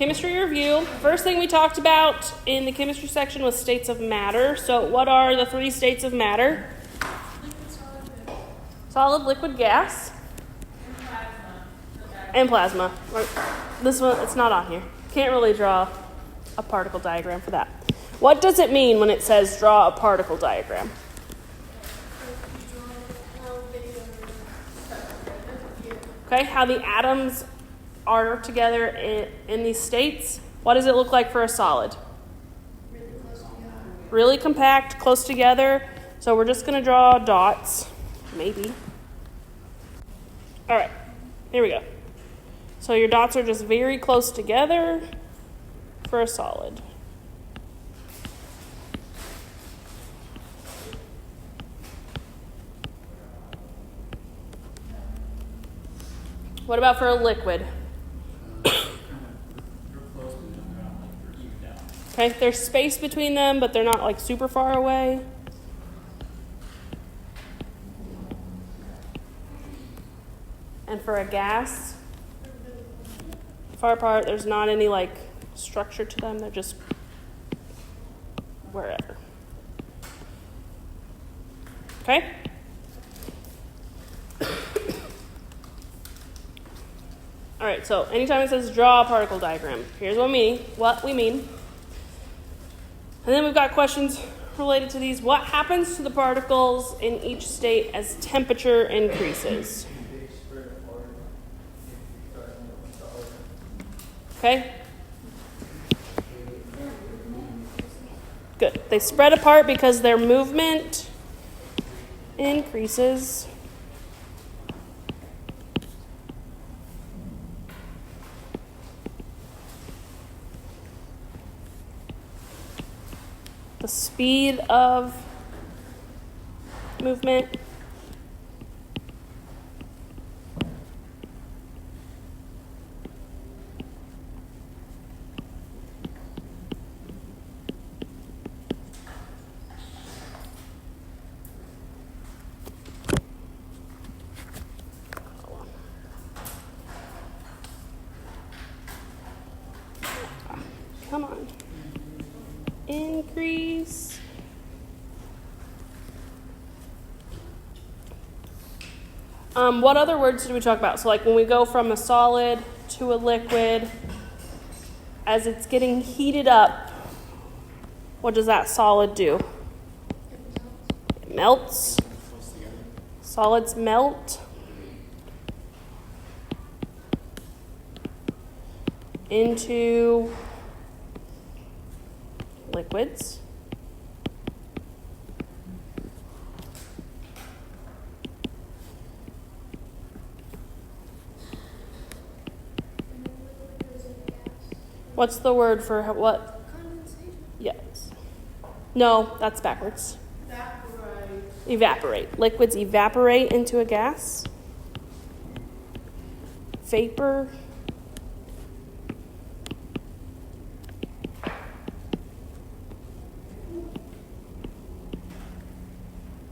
chemistry review. First thing we talked about in the chemistry section was states of matter. So what are the 3 states of matter? Solid, liquid, gas. And plasma. This one, it's not on here. Can't really draw a particle diagram for that. What does it mean when it says draw a particle diagram? Okay, how the atoms are together in these states. What does it look like for a solid? Really compact, close together. So we're just going to draw dots, maybe. All right, here we go. So your dots are just very close together for a solid. What about for a liquid? Okay, there's space between them, but they're not like super far away. And for a gas, far apart, there's not any like structure to them. They're just wherever. Okay? All right, so anytime it says draw a particle diagram, here's what we mean. And then we've got questions related to these. What happens to the particles in each state as temperature increases? Okay? Good. They spread apart because their movement increases. The speed of movement come on. Increase. What other words did we talk about? So like when we go from a solid to a liquid, as it's getting heated up, what does that solid do? It melts. Solids melt into liquids. What's the word for what? Condensation. Yes. No, that's backwards. Evaporate. Liquids evaporate into a gas. Vapor.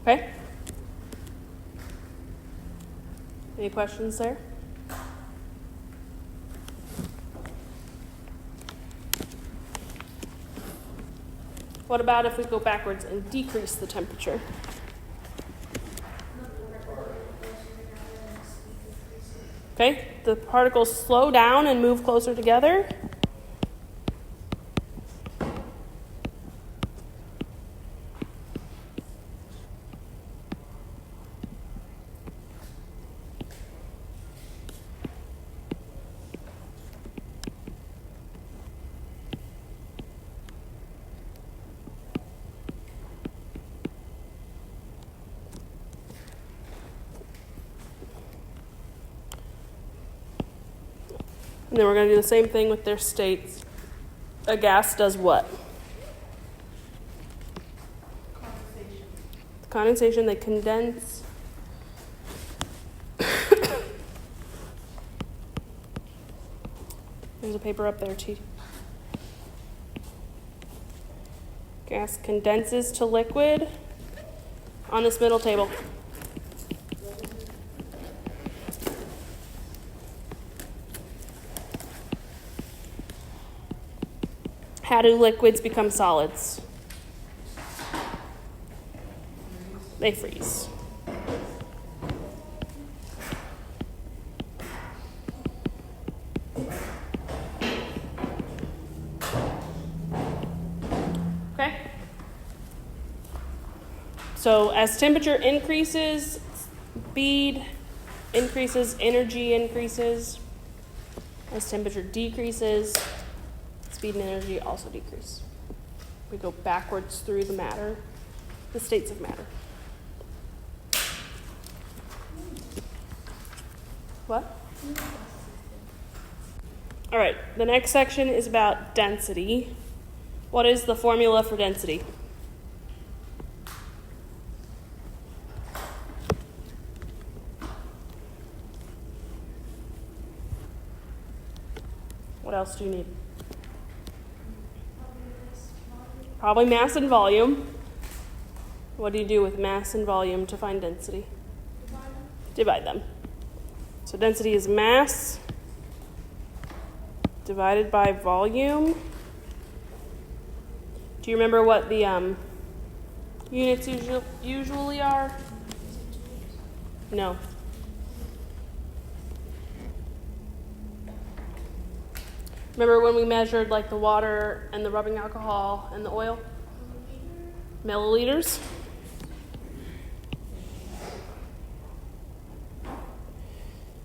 Okay. Any questions there? What about if we go backwards and decrease the temperature? Okay, the particles slow down and move closer together. And then we're going to do the same thing with their states. A gas does what? Condensation, they condense. There's a paper up there, too. Gas condenses to liquid on this middle table. How do liquids become solids? They freeze. Okay? So as temperature increases, speed increases, energy increases. As temperature decreases, speed and energy also decrease. We go backwards through the matter, the states of matter. What? All right, the next section is about density. What is the formula for density? What else do you need? Probably mass and volume. What do you do with mass and volume to find density? Divide them. So density is mass divided by volume. Do you remember what the units usually are? No. Remember when we measured like the water and the rubbing alcohol and the oil? Milliliters.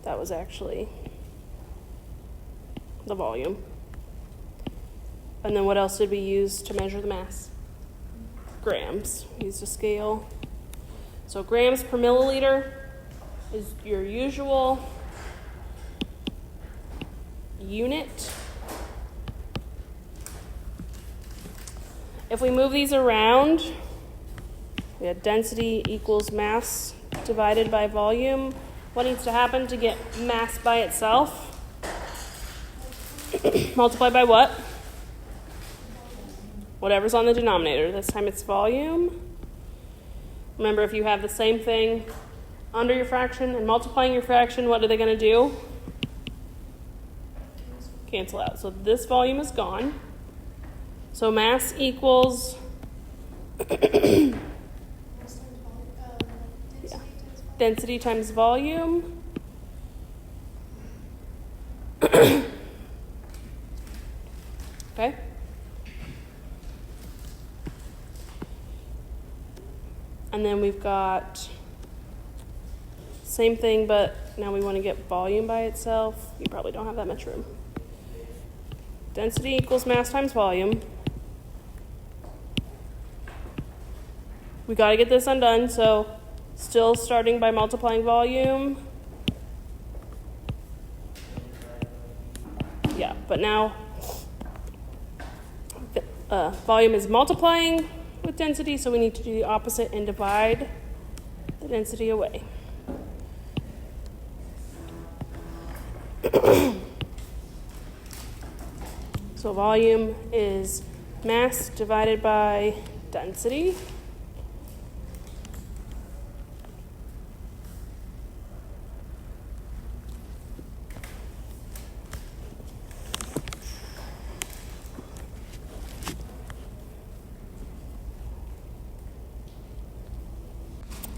That was actually the volume. And then what else did we use to measure the mass? Grams. We used a scale. So grams per milliliter is your usual unit. If we move these around, we have density equals mass divided by volume. What needs to happen to get mass by itself? Multiply by what? Whatever's on the denominator. This time it's volume. Remember, if you have the same thing under your fraction and multiplying your fraction, what are they going to do? Cancel out. So this volume is gone. So mass equals density times volume. Okay? And then we've got same thing, but now we want to get volume by itself. You probably don't have that much room. Density equals mass times volume. We got to get this undone, so still starting by multiplying volume. Yeah, but now volume is multiplying with density, so we need to do the opposite and divide the density away. So volume is mass divided by density.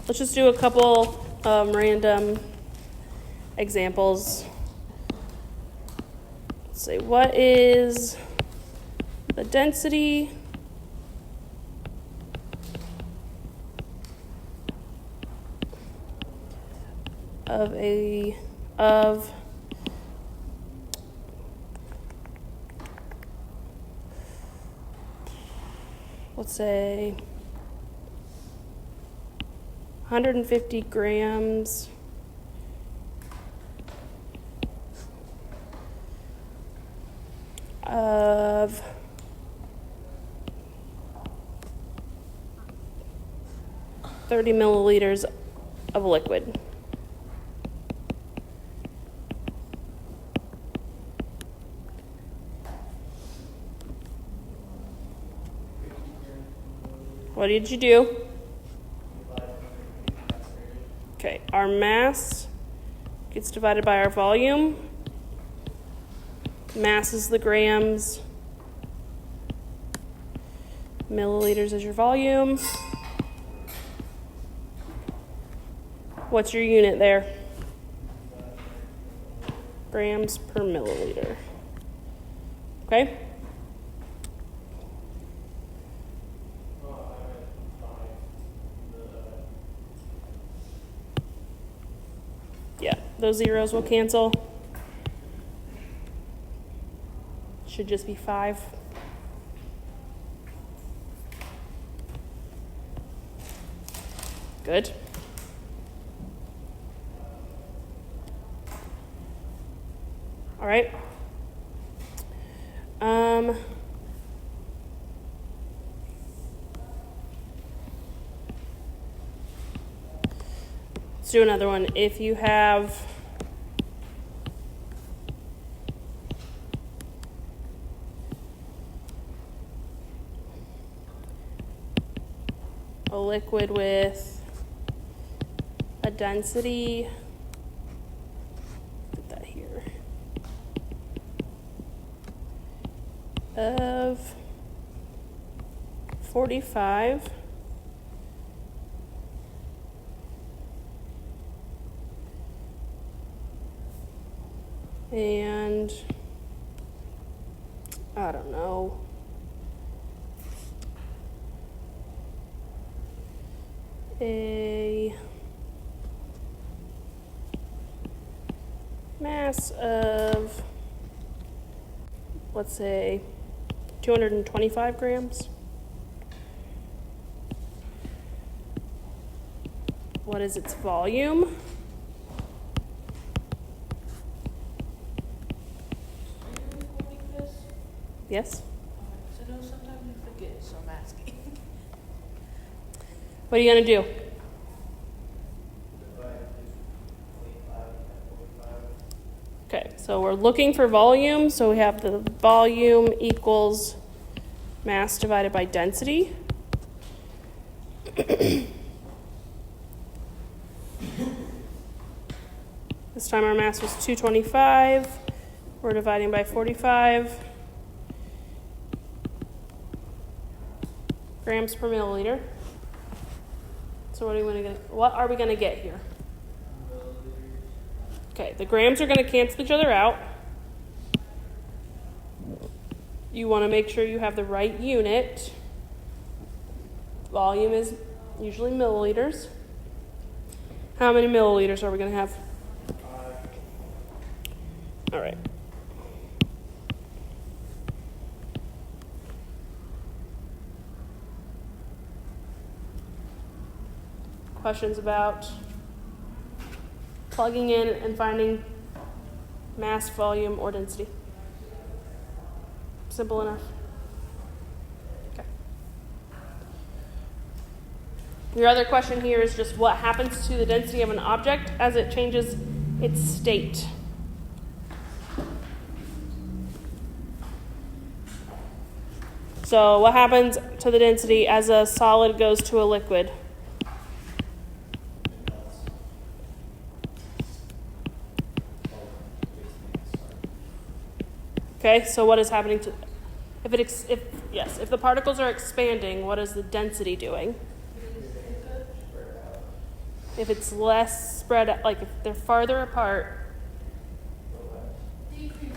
Let's just do a couple random examples. Let's say, what is the density of let's say 150 grams of $30 milliliters of liquid. What did you do? Okay, our mass gets divided by our volume. Mass is the grams. Milliliters is your volume. What's your unit there? Grams per milliliter. Okay? Yeah, those zeros will cancel. Should just be 5. Good. All right. Let's do another one. If you have a liquid with a density, put that here, of 45, and I don't know, a mass of, let's say, 225 grams. What is its volume? Yes? So no, sometimes you forget, so I'm asking. What are you going to do? Okay, so we're looking for volume, so we have the volume equals mass divided by density. This time our mass was 225. We're dividing by 45 grams per milliliter. So what are we going to get here? Okay, the grams are going to cancel each other out. You want to make sure you have the right unit. Volume is usually milliliters. How many milliliters are we going to have? 5. All right. Questions about plugging in and finding mass, volume, or density? Simple enough. Okay. Your other question here is just what happens to the density of an object as it changes its state. So what happens to the density as a solid goes to a liquid? Okay, so what is happening to if the particles are expanding, what is the density doing? If it's less spread out, like if they're farther apart,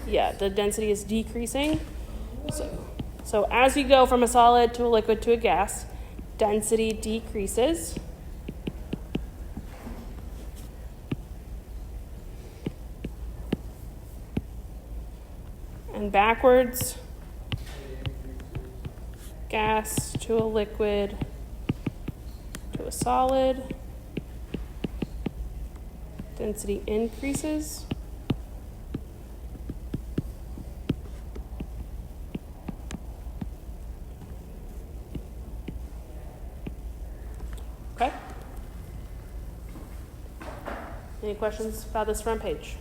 yeah, the density is decreasing. So as you go from a solid to a liquid to a gas, density decreases. And backwards, gas to a liquid to a solid, density increases. Okay? Any questions about this front page?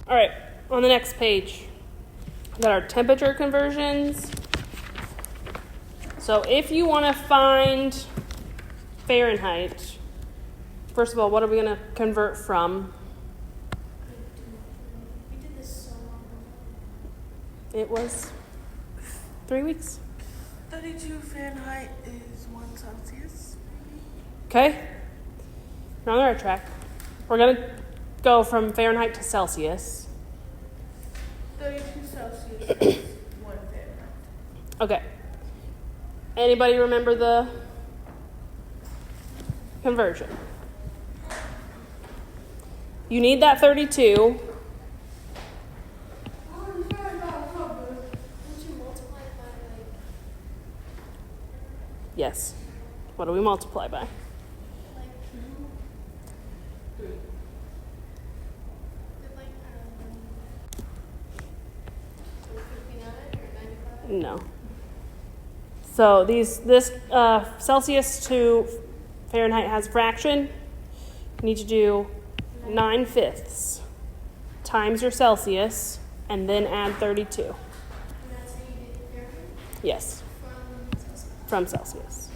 All right, on the next page, we've got our temperature conversions. So if you want to find Fahrenheit, first of all, what are we going to convert from? We did this so long ago. It was 3 weeks. 32 Fahrenheit is 1 Celsius. Okay? We're on the right track. We're going to go from Fahrenheit to Celsius. 32 Celsius is 1 Fahrenheit. Okay. Anybody remember the conversion? You need that 32. Don't you multiply it by like Yes. What do we multiply by? like did like 59 or 95? No. So this Celsius to Fahrenheit has fraction. You need to do 9/5 times your Celsius and then add 32. And that's how you did Fahrenheit Yes, from Celsius. from Celsius.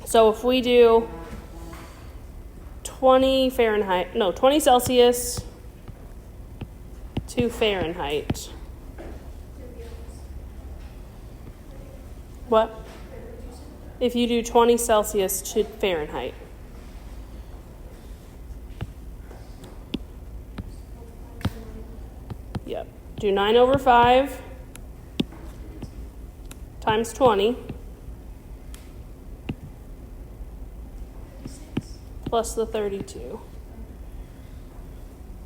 So if we do 20 Celsius to Fahrenheit. To be honest. What? What would you say? If you do 20 Celsius to Fahrenheit. Yep. Do 9/5 times 20 plus the 32.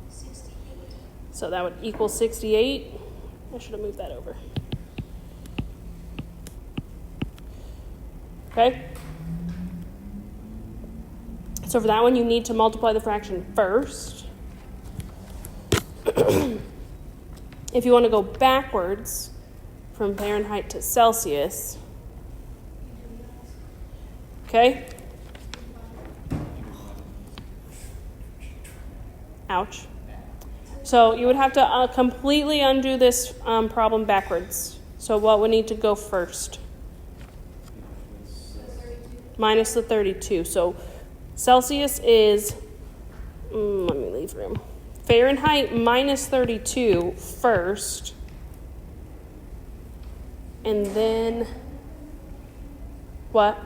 68. So that would equal 68. I should have moved that over. Okay? So for that one, you need to multiply the fraction first. If you want to go backwards from Fahrenheit to Celsius, okay? Ouch. So you would have to completely undo this problem backwards. So what would need to go first? Minus the 32. So Celsius is, let me leave room. Fahrenheit minus 32 first. And then, what?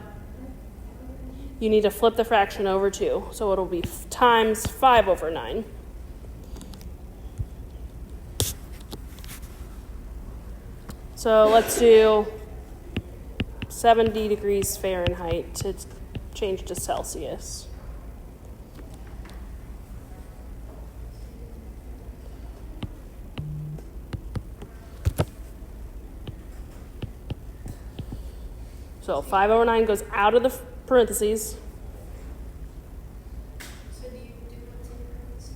You need to flip the fraction over 2. So it'll be times 5/9. So let's do 70 degrees Fahrenheit to change to Celsius. So 5/9 goes out of the parentheses. So do you do what's in parentheses first?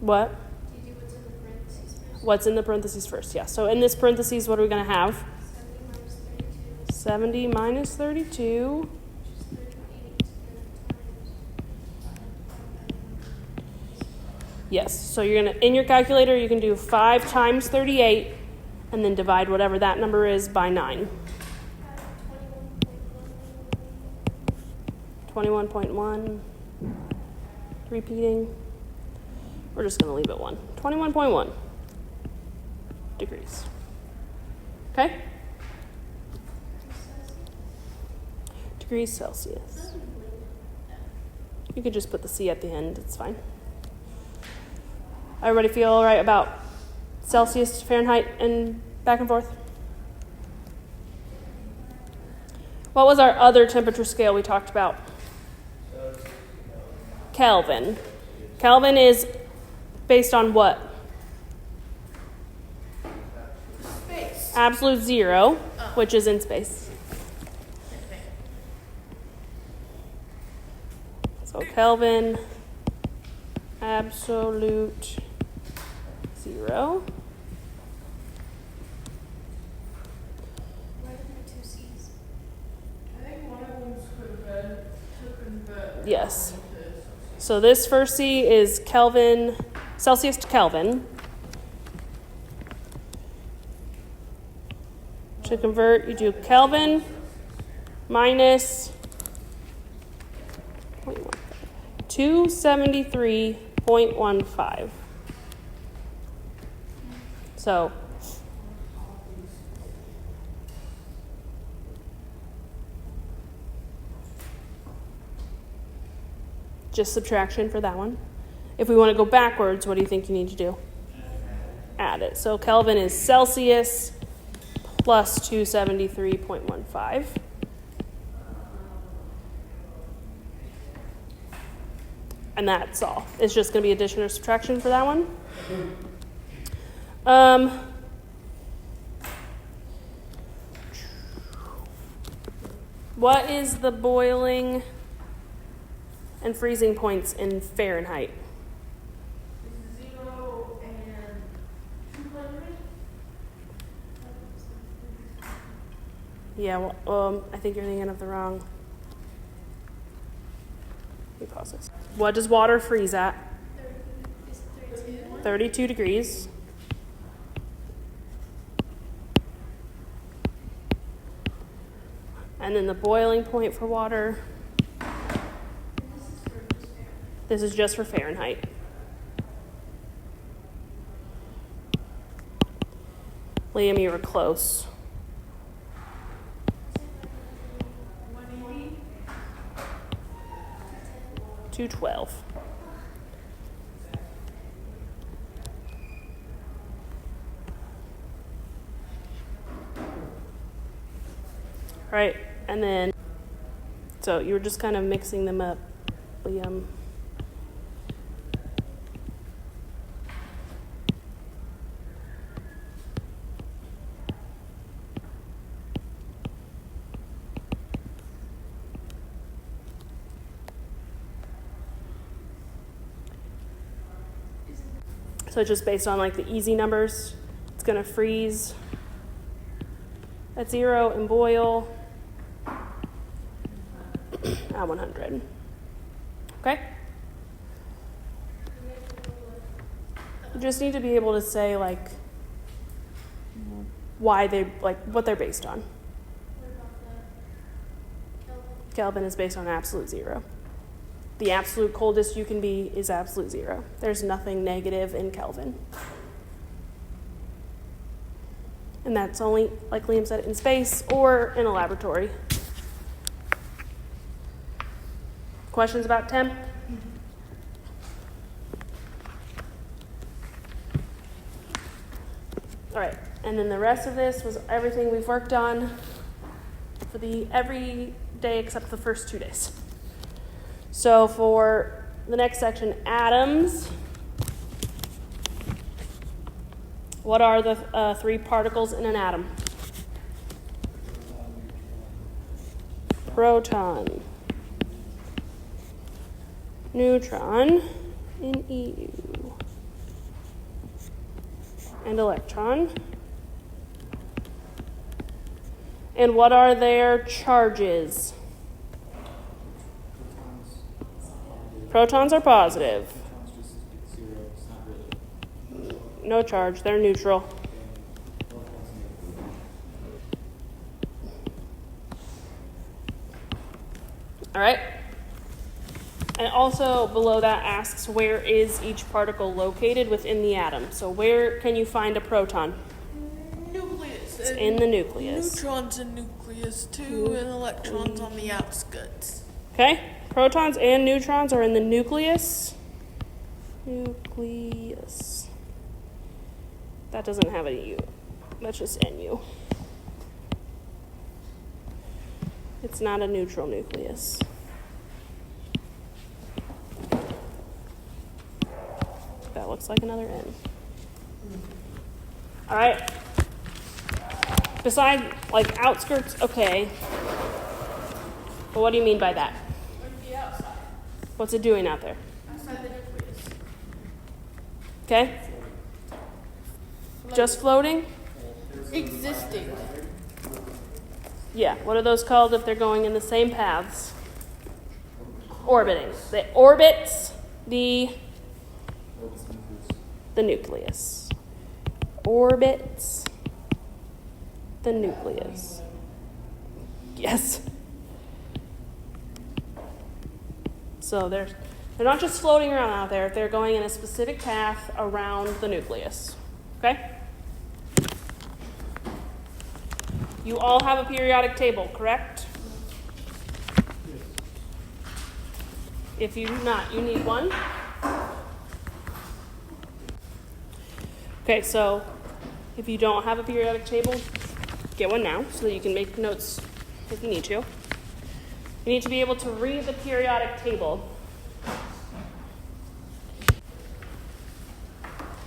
What? Do you do what's in the parentheses first? What's in the parentheses first? Yeah. So in this parentheses, what are we going to have? 70 minus 32, 70 minus 32. which is 38 times. Yes. So you're going to, in your calculator, you can do 5 times 38 and then divide whatever that number is by 9. 21.1. Repeating. We're just going to leave it 1. 21.1 degrees. Okay? Degrees Celsius. You could just put the C at the end. It's fine. Everybody feel all right about Celsius to Fahrenheit and back and forth? What was our other temperature scale we talked about? Kelvin. Kelvin is based on what? Space. Absolute 0, which is in space. So Kelvin, absolute 0. Why are there 2 C's? I think one of them's to convert. Yes. So this first C is Kelvin, Celsius to Kelvin. To convert, you do Kelvin minus 273.15. So just subtraction for that one. If we want to go backwards, what do you think you need to do? Add it. So Kelvin is Celsius plus 273.15. And that's all. It's just going to be addition or subtraction for that one. What is the boiling and freezing points in Fahrenheit? 0 and 200. Yeah, well, I think you're thinking of the wrong. Let me pause this. What does water freeze at? 32 degrees. And then the boiling point for water. This is just for Fahrenheit. Liam, you were close. 180. 212. Right, and then, so you were just kind of mixing them up, Liam. So it's just based on like the easy numbers. It's gonna freeze at 0 and boil at 100. Okay? You just need to be able to say like why they, like what they're based on. Kelvin is based on absolute 0. The absolute coldest you can be is absolute 0. There's nothing negative in Kelvin. And that's only, like Liam said, in space or in a laboratory. Questions about temp? All right, and then the rest of this was everything we've worked on for the every day except the first 2 days. So for the next section, atoms. What are the 3 particles in an atom? Proton, neutron, and EU, and electron. And what are their charges? Protons are positive. No charge, they're neutral. All right. And also below that asks where is each particle located within the atom? So where can you find a proton? Nucleus. It's in the nucleus. Neutrons in nucleus too, and electrons on the outskirts. Okay? Protons and neutrons are in the nucleus. Nucleus. That doesn't have a U. That's just NU. It's not a neutral nucleus. That looks like another N. All right. Besides, like outskirts, okay. But what do you mean by that? Like the outside. What's it doing out there? Outside the nucleus. Okay? Just floating? Existing. Yeah. What are those called if they're going in the same paths? Orbiting. They orbits the nucleus. Orbits the nucleus. Yes. So They're not just floating around out there, they're going in a specific path around the nucleus. Okay? You all have a periodic table, correct? If you do not, you need one. Okay, so if you don't have a periodic table, get one now so that you can make notes if you need to. You need to be able to read the periodic table.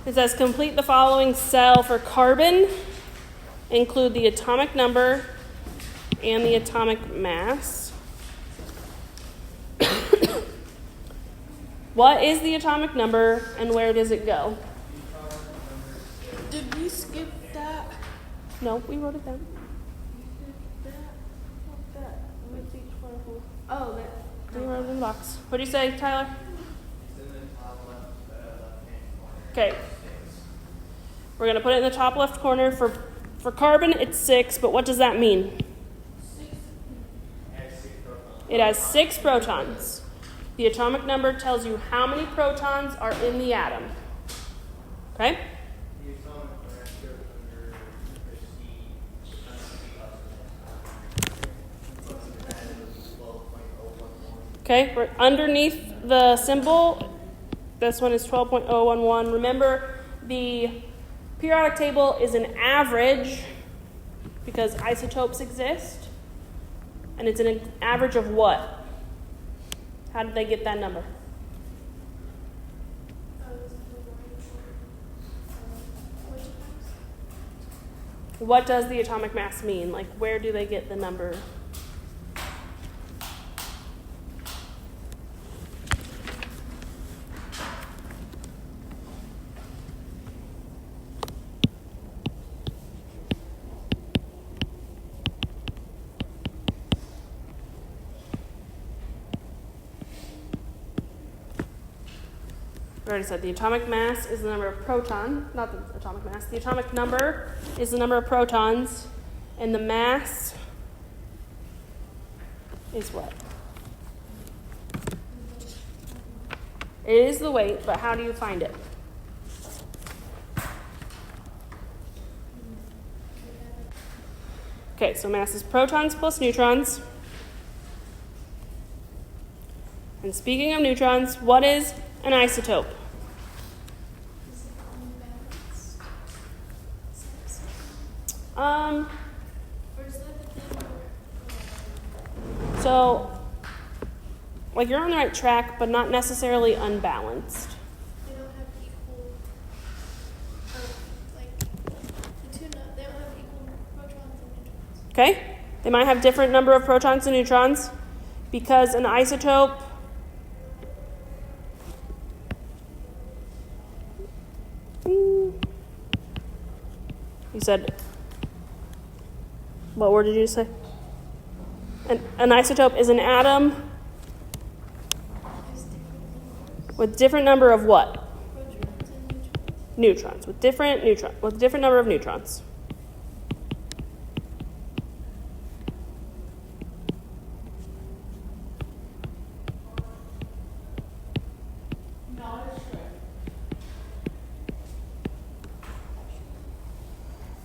It says complete the following cell for carbon. Include the atomic number and the atomic mass. What is the atomic number and where does it go? Did we skip that? No, we wrote it down. That with each one. Oh, that. We wrote it in the box. What do you say, Tyler? Okay. We're going to put it in the top left corner. For carbon, it's 6, but what does that mean? It has 6 protons. The atomic number tells you how many protons are in the atom. Okay? Okay, we're underneath the symbol. This one is 12.011. Remember, the periodic table is an average because isotopes exist. And it's an average of what? How did they get that number? What does the atomic mass mean? Like, where do they get the number? I already said the atomic mass is the number of protons, not the atomic mass. The atomic number is the number of protons, and the mass is what? It is the weight, but how do you find it? Okay, so mass is protons plus neutrons. And speaking of neutrons, what is an isotope? Or is that the thing where, So, like, you're on the right track, but not necessarily unbalanced. they don't have equal, like, the two, they don't have equal protons and neutrons. Okay? They might have different number of protons and neutrons because an isotope you said, what word did you say? An isotope is an atom There's different with different number of what? protons and neutrons. Neutrons. With different number of neutrons.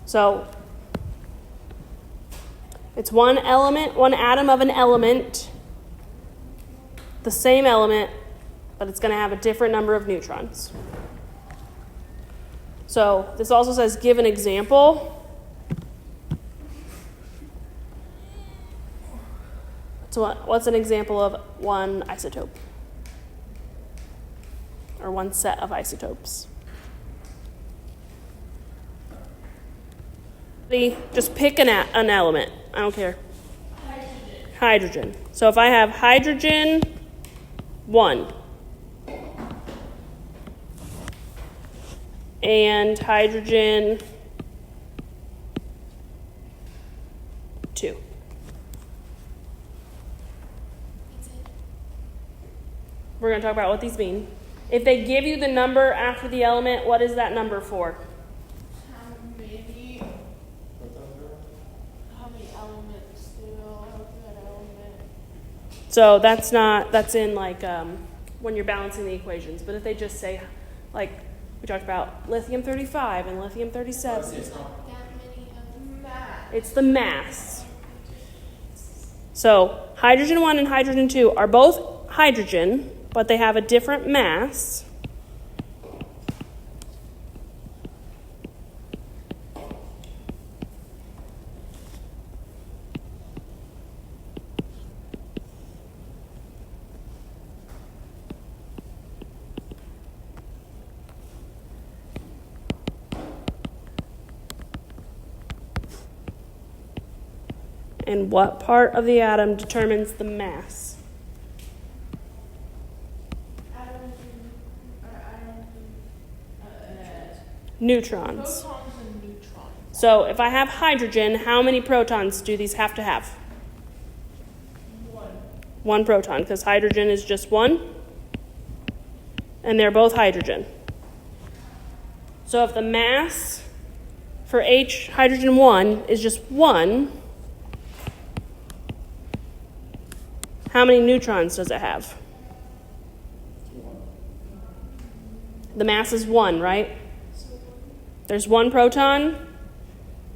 So it's one element, one atom of an element, the same element, but it's going to have a different number of neutrons. So this also says give an example. So what's an example of one isotope? Or one set of isotopes? Just pick an element. I don't care. Hydrogen. So if I have hydrogen 1 and hydrogen 2. We're going to talk about what these mean. If they give you the number after the element, what is that number for? How many elements do have that element? So that's in like when you're balancing the equations. But if they just say, like we talked about lithium 35 and lithium 37, There's not that many of Math. it's the mass. So hydrogen 1 and hydrogen 2 are both hydrogen, but they have a different mass. And what part of the atom determines the mass? Neutrons. Protons and neutrons. So if I have hydrogen, how many protons do these have to have? One. One proton, because hydrogen is just one, and they're both hydrogen. So if the mass for hydrogen 1 is just 1, how many neutrons does it have? The mass is 1, right? There's one proton,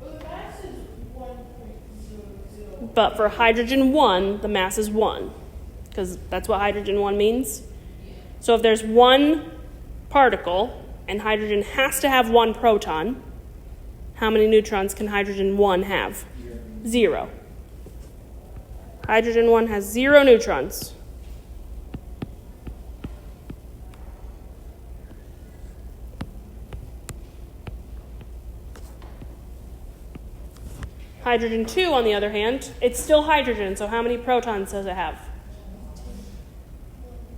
Well, the mass is 1.00. but for hydrogen 1, the mass is 1, because that's what hydrogen 1 means. So if there's one particle and hydrogen has to have one proton, how many neutrons can hydrogen 1 have? 0. Hydrogen 1 has 0 neutrons. Hydrogen 2, on the other hand, it's still hydrogen, so how many protons does it have?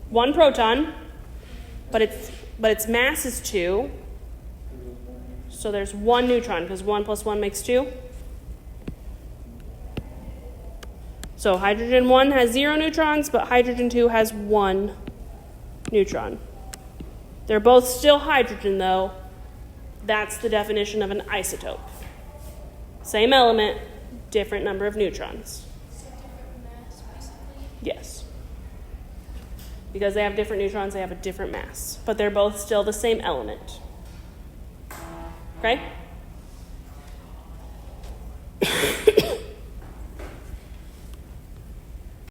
One proton, but its mass is 2, so there's 1 neutron, because 1 plus 1 makes 2. So hydrogen 1 has 0 neutrons, but hydrogen 2 has 1 neutron. They're both still hydrogen, though. That's the definition of an isotope. Same element, different number of neutrons. so different mass, basically. Yes. Because they have different neutrons, they have a different mass. But they're both still the same element. Okay?